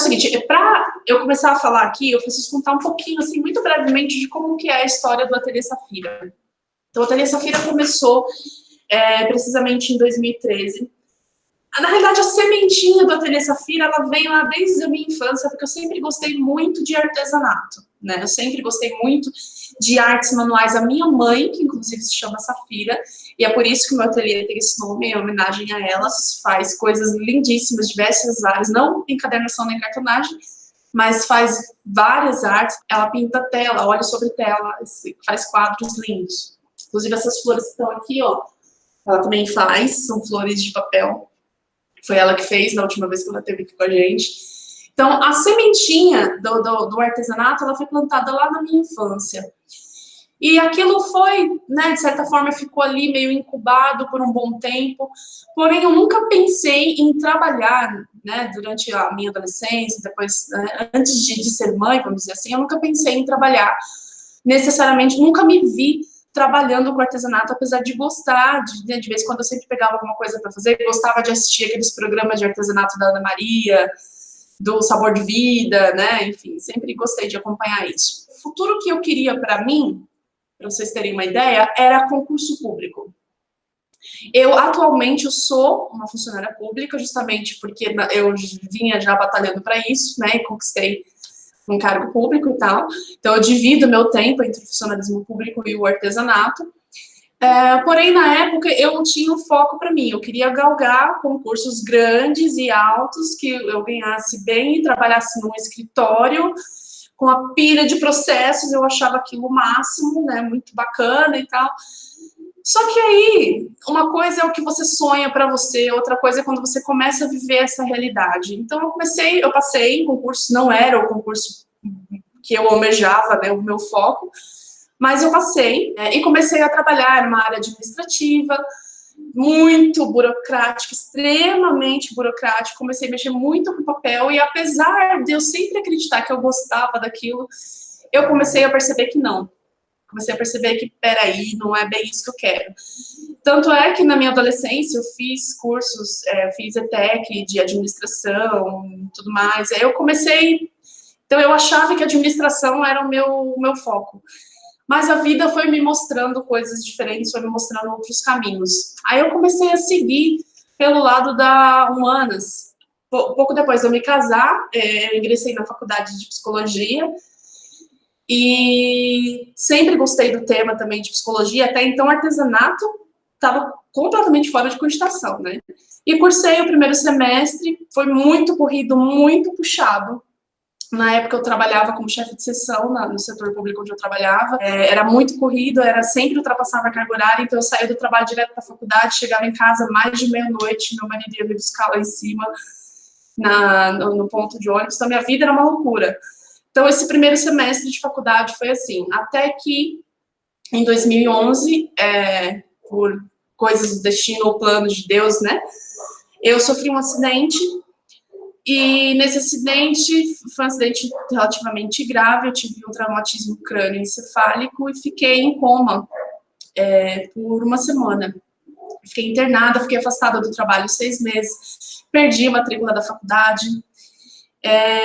seguinte, para eu começar a falar aqui, eu preciso contar um pouquinho, assim, muito brevemente, de como que é a história do Ateliê Safira. Então, o Ateliê Safira começou precisamente em 2013. Na realidade, a sementinha do Ateliê Safira, ela vem lá desde a minha infância, porque eu sempre gostei muito de artesanato, né? Eu sempre gostei muito de artes manuais. A minha mãe, que inclusive se chama Safira, e é por isso que o meu ateliê tem esse nome, em homenagem a elas, faz coisas lindíssimas, diversas áreas, não encadernação nem cartonagem, mas faz várias artes. Ela pinta tela, óleo sobre tela, faz quadros lindos. Inclusive essas flores que estão aqui, ó, ela também faz, são flores de papel. Foi ela que fez na última vez que ela esteve aqui com a gente. Então, a sementinha do artesanato, ela foi plantada lá na minha infância. E aquilo foi, né, de certa forma, ficou ali meio incubado por um bom tempo. Porém, eu nunca pensei em trabalhar, né, durante a minha adolescência, depois, né, antes de ser mãe, vamos dizer assim, eu nunca pensei em trabalhar necessariamente, nunca me vi trabalhando com artesanato, apesar de gostar, de vez em quando eu sempre pegava alguma coisa para fazer, gostava de assistir aqueles programas de artesanato da Ana Maria, do Sabor de Vida, né, enfim, sempre gostei de acompanhar isso. O futuro que eu queria para mim, para vocês terem uma ideia, era concurso público. Atualmente, eu sou uma funcionária pública, justamente porque eu vinha já batalhando para isso, né, e conquistei um cargo público e tal. Então, eu divido meu tempo entre o funcionalismo público e o artesanato. Porém, na época, eu não tinha um foco para mim. Eu queria galgar concursos grandes e altos, que eu ganhasse bem e trabalhasse num escritório com a pilha de processos. Eu achava aquilo o máximo, né, muito bacana e tal. Só que aí, uma coisa é o que você sonha para você, outra coisa é quando você começa a viver essa realidade. Então, eu passei em concurso, não era o concurso que eu almejava, né, o meu foco, mas eu passei, e comecei a trabalhar numa área administrativa, muito burocrática, extremamente burocrática, comecei a mexer muito com papel, e apesar de eu sempre acreditar que eu gostava daquilo, eu comecei a perceber que não. Comecei a perceber que, peraí, não é bem isso que eu quero. Tanto é que na minha adolescência eu fiz cursos, fiz ETEC de administração e tudo mais. Aí eu comecei... Então eu achava que a administração era o meu foco. Mas a vida foi me mostrando coisas diferentes, foi me mostrando outros caminhos. Aí eu comecei a seguir pelo lado da humanas. Pouco depois de eu me casar, eu ingressei na faculdade de psicologia, e sempre gostei do tema também de psicologia, até então artesanato estava completamente fora de cogitação, né? E cursei o primeiro semestre, foi muito corrido, muito puxado. Na época eu trabalhava como chefe de seção no setor público onde eu trabalhava, era muito corrido, sempre ultrapassava a carga horária, então eu saía do trabalho direto para a faculdade, chegava em casa mais de meia-noite, meu marido ia me buscar lá em cima, no ponto de ônibus, então minha vida era uma loucura. Então, esse primeiro semestre de faculdade foi assim, até que em 2011, por coisas do destino ou planos de Deus, né, eu sofri um acidente, e nesse acidente, foi um acidente relativamente grave, eu tive um traumatismo crânioencefálico e fiquei em coma por uma semana. Fiquei internada, fiquei afastada do trabalho 6 meses, perdi a matrícula da faculdade,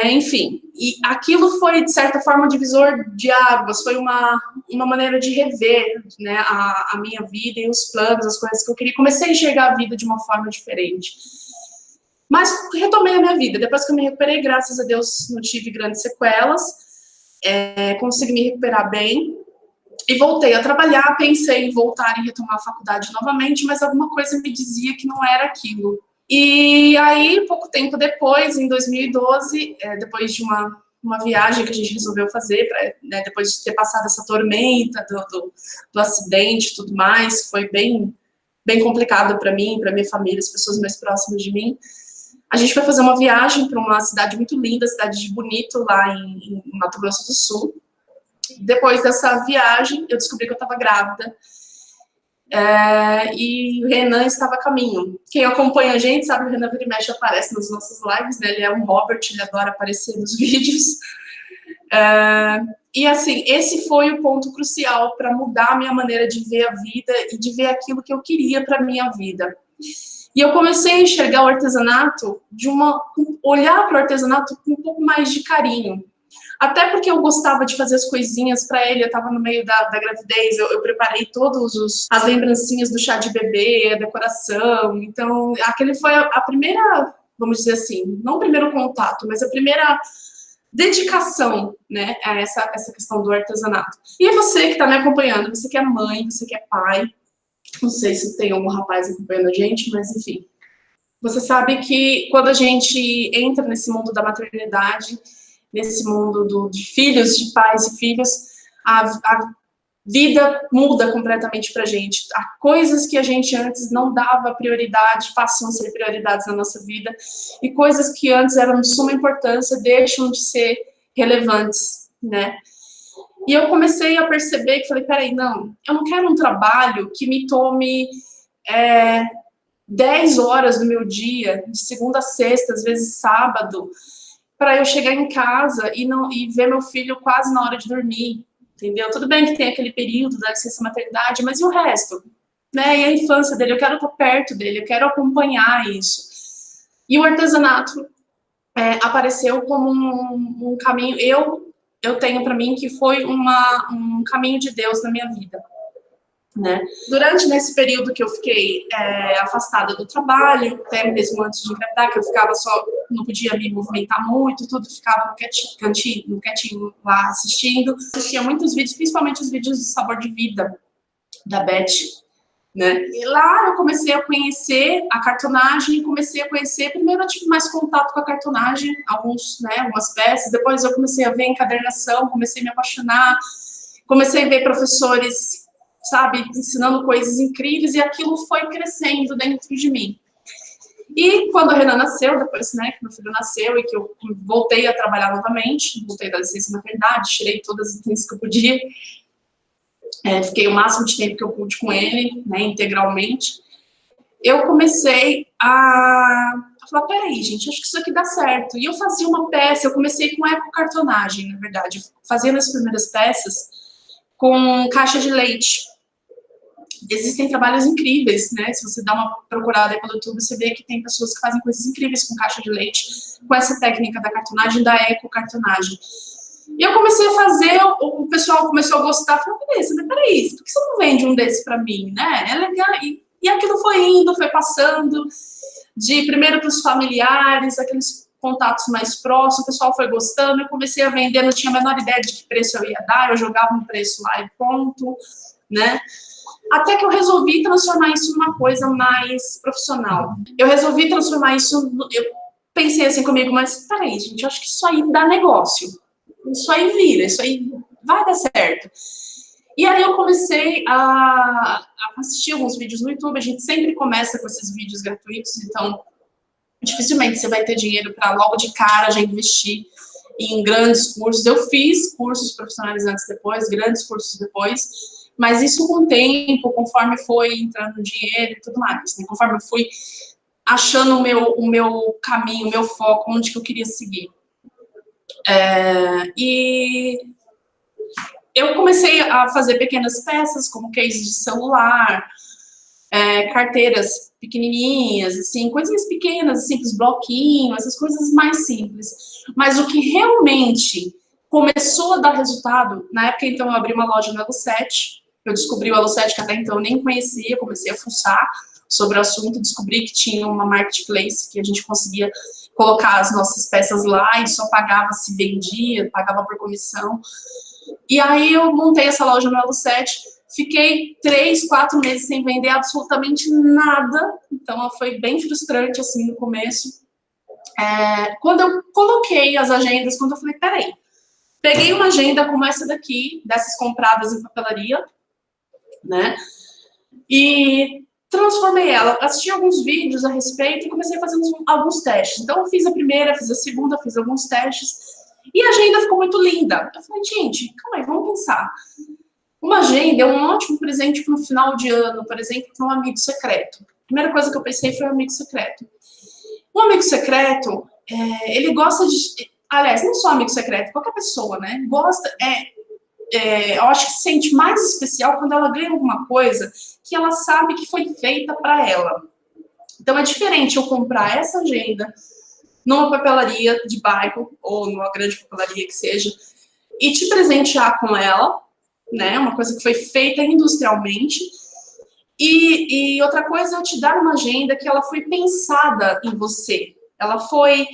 enfim, e aquilo foi, de certa forma, um divisor de águas, foi uma maneira de rever, né, a minha vida e os planos, as coisas que eu queria. Comecei a enxergar a vida de uma forma diferente. Mas retomei a minha vida. Depois que eu me recuperei, graças a Deus, não tive grandes sequelas, consegui me recuperar bem e voltei a trabalhar. Pensei em voltar e retomar a faculdade novamente, mas alguma coisa me dizia que não era aquilo. E aí, pouco tempo depois, em 2012, depois de uma viagem que a gente resolveu fazer, né, depois de ter passado essa tormenta do acidente e tudo mais, foi bem complicado para mim, para minha família, as pessoas mais próximas de mim. A gente foi fazer uma viagem para uma cidade muito linda, a cidade de Bonito, lá em Mato Grosso do Sul. Depois dessa viagem, eu descobri que eu estava grávida. E o Renan estava a caminho. Quem acompanha a gente sabe que o Renan vira e mexe aparece nas nossas lives, né? Ele é um Robert, ele adora aparecer nos vídeos. E assim, esse foi o ponto crucial para mudar a minha maneira de ver a vida e de ver aquilo que eu queria para a minha vida. E eu comecei a enxergar o artesanato com olhar para o artesanato com um pouco mais de carinho. Até porque eu gostava de fazer as coisinhas para ele, eu estava no meio da gravidez, eu preparei todas as lembrancinhas do chá de bebê, a decoração. Então, aquele foi a primeira, vamos dizer assim, não o primeiro contato, mas a primeira dedicação, né, a essa questão do artesanato. E é você que está me acompanhando, você que é mãe, você que é pai, não sei se tem algum rapaz acompanhando a gente, mas enfim. Você sabe que quando a gente entra nesse mundo da maternidade, nesse mundo de filhos, de pais e filhos, a vida muda completamente pra gente. Há coisas que a gente antes não dava prioridade, passam a ser prioridades na nossa vida, e coisas que antes eram de suma importância deixam de ser relevantes, né? E eu comecei a perceber que falei, peraí, não, eu não quero um trabalho que me tome 10 horas do meu dia, de segunda a sexta, às vezes sábado, para eu chegar em casa e ver meu filho quase na hora de dormir, entendeu? Tudo bem que tem aquele período da licença maternidade, mas e o resto? Né? E a infância dele, eu quero estar perto dele, eu quero acompanhar isso. E o artesanato apareceu como um caminho, eu tenho para mim que foi um caminho de Deus na minha vida. Né? Durante nesse período que eu fiquei afastada do trabalho, até mesmo antes de engravidar, que eu ficava só, não podia me movimentar muito, tudo, ficava no quietinho lá assistindo. Assistia muitos vídeos, principalmente os vídeos do Sabor de Vida, da Beth, né? E lá eu comecei a conhecer a cartonagem, primeiro eu tive mais contato com a cartonagem, algumas peças, depois eu comecei a ver encadernação, comecei a me apaixonar, comecei a ver professores, sabe, ensinando coisas incríveis, e aquilo foi crescendo dentro de mim. E quando a Renan nasceu, depois, né, que meu filho nasceu e que eu voltei a trabalhar novamente, voltei da licença maternidade, tirei todas as licenças que eu podia, fiquei o máximo de tempo que eu pude com ele, né, integralmente, eu comecei a falar, peraí, gente, acho que isso aqui dá certo. E eu fazia uma peça, eu comecei com ecocartonagem, na verdade, fazendo as primeiras peças com caixa de leite. Existem trabalhos incríveis, né? Se você dá uma procurada aí pelo YouTube, você vê que tem pessoas que fazem coisas incríveis com caixa de leite, com essa técnica da cartonagem, da ecocartonagem. E eu comecei a fazer, o pessoal começou a gostar, falou, beleza, mas peraí, por que você não vende um desse pra mim, né? É legal. E aquilo foi indo, foi passando, de primeiro para os familiares, aqueles contatos mais próximos, o pessoal foi gostando, eu comecei a vender, não tinha a menor ideia de que preço eu ia dar, eu jogava um preço lá e ponto, né? Até que eu resolvi transformar isso numa coisa mais profissional. Eu resolvi transformar isso, eu pensei assim comigo, mas peraí, gente, eu acho que isso aí dá negócio. Isso aí vira, isso aí vai dar certo. E aí eu comecei a assistir alguns vídeos no YouTube, a gente sempre começa com esses vídeos gratuitos, então dificilmente você vai ter dinheiro para logo de cara já investir em grandes cursos. Eu fiz cursos profissionalizantes depois, grandes cursos depois, mas isso com o tempo, conforme foi entrando dinheiro e tudo mais, né? Conforme eu fui achando o meu caminho, o meu foco, onde que eu queria seguir. E eu comecei a fazer pequenas peças, como case de celular, carteiras pequenininhas, assim, coisinhas pequenas, simples, bloquinho, essas coisas mais simples. Mas o que realmente começou a dar resultado, na época, então, eu abri uma loja no Elo7, eu descobri o Elo7, que até então eu nem conhecia, comecei a fuçar sobre o assunto, descobri que tinha uma marketplace, que a gente conseguia colocar as nossas peças lá e só pagava se vendia, pagava por comissão. E aí eu montei essa loja no Elo7, fiquei 3, 4 meses sem vender absolutamente nada, então foi bem frustrante, assim, no começo. Quando eu coloquei as agendas, quando eu falei, peraí, peguei uma agenda como essa daqui, dessas compradas em papelaria, né, e transformei ela, assisti alguns vídeos a respeito e comecei a fazer alguns testes. Então eu fiz a primeira, fiz a segunda, fiz alguns testes, e a agenda ficou muito linda. Eu falei, gente, calma aí, vamos pensar. Uma agenda é um ótimo presente para o final de ano, por exemplo, para um amigo secreto. A primeira coisa que eu pensei foi um amigo secreto. Um amigo secreto, ele gosta de... Aliás, não só amigo secreto, qualquer pessoa, né? Gosta, eu acho que se sente mais especial quando ela ganha alguma coisa que ela sabe que foi feita para ela. Então é diferente eu comprar essa agenda numa papelaria de bairro, ou numa grande papelaria que seja, e te presentear com ela, né? Uma coisa que foi feita industrialmente. E outra coisa é eu te dar uma agenda que ela foi pensada em você. Ela foi...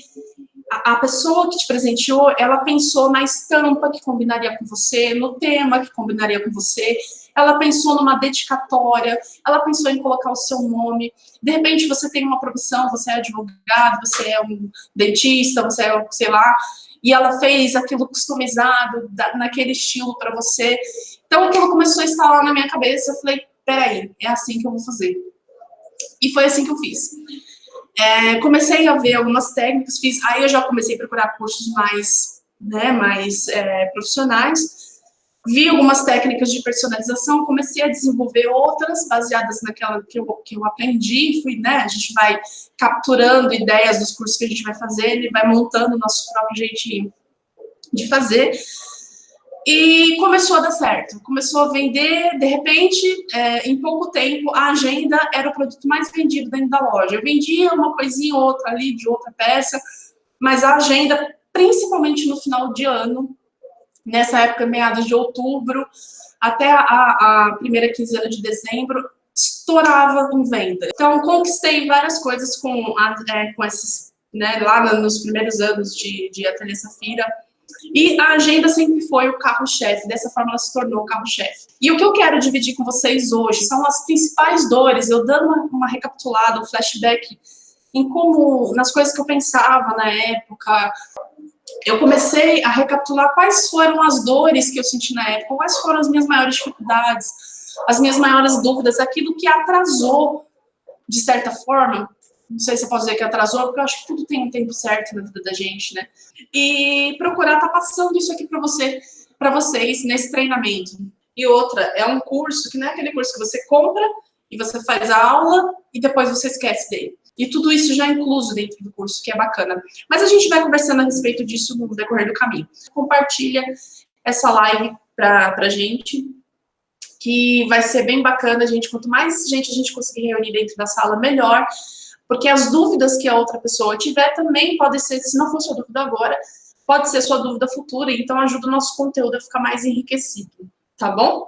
A pessoa que te presenteou, ela pensou na estampa que combinaria com você, no tema que combinaria com você, ela pensou numa dedicatória, ela pensou em colocar o seu nome. De repente, você tem uma profissão, você é advogado, você é um dentista, você é, sei lá, e ela fez aquilo customizado, naquele estilo para você. Então, aquilo começou a instalar na minha cabeça, eu falei, peraí, é assim que eu vou fazer. E foi assim que eu fiz. Comecei a ver algumas técnicas, aí eu já comecei a procurar cursos mais, né, profissionais, vi algumas técnicas de personalização, comecei a desenvolver outras baseadas naquela que eu aprendi, né, a gente vai capturando ideias dos cursos que a gente vai fazendo e vai montando o nosso próprio jeitinho de fazer. E começou a dar certo, começou a vender, de repente, em pouco tempo, a agenda era o produto mais vendido dentro da loja. Eu vendia uma coisinha ou outra ali, de outra peça, mas a agenda, principalmente no final de ano, nessa época, meados de outubro, até a primeira quinzena de dezembro, estourava em venda. Então, conquistei várias coisas com esses, né, lá nos primeiros anos de Ateliê Safira. E a agenda sempre foi o carro-chefe, dessa forma ela se tornou o carro-chefe. E o que eu quero dividir com vocês hoje são as principais dores, eu dando uma recapitulada, um flashback em como, nas coisas que eu pensava na época, eu comecei a recapitular quais foram as dores que eu senti na época, quais foram as minhas maiores dificuldades, as minhas maiores dúvidas, aquilo que atrasou, de certa forma. Não sei se eu posso dizer que atrasou, porque eu acho que tudo tem um tempo certo na vida da gente, né? E procurar estar passando isso aqui para vocês nesse treinamento. E outra, é um curso que não é aquele curso que você compra e você faz a aula e depois você esquece dele. E tudo isso já é incluso dentro do curso, que é bacana. Mas a gente vai conversando a respeito disso no decorrer do caminho. Compartilha essa live pra gente, que vai ser bem bacana. Quanto mais gente a gente conseguir reunir dentro da sala, melhor. Porque as dúvidas que a outra pessoa tiver também pode ser, se não for sua dúvida agora, pode ser sua dúvida futura, então ajuda o nosso conteúdo a ficar mais enriquecido, tá bom?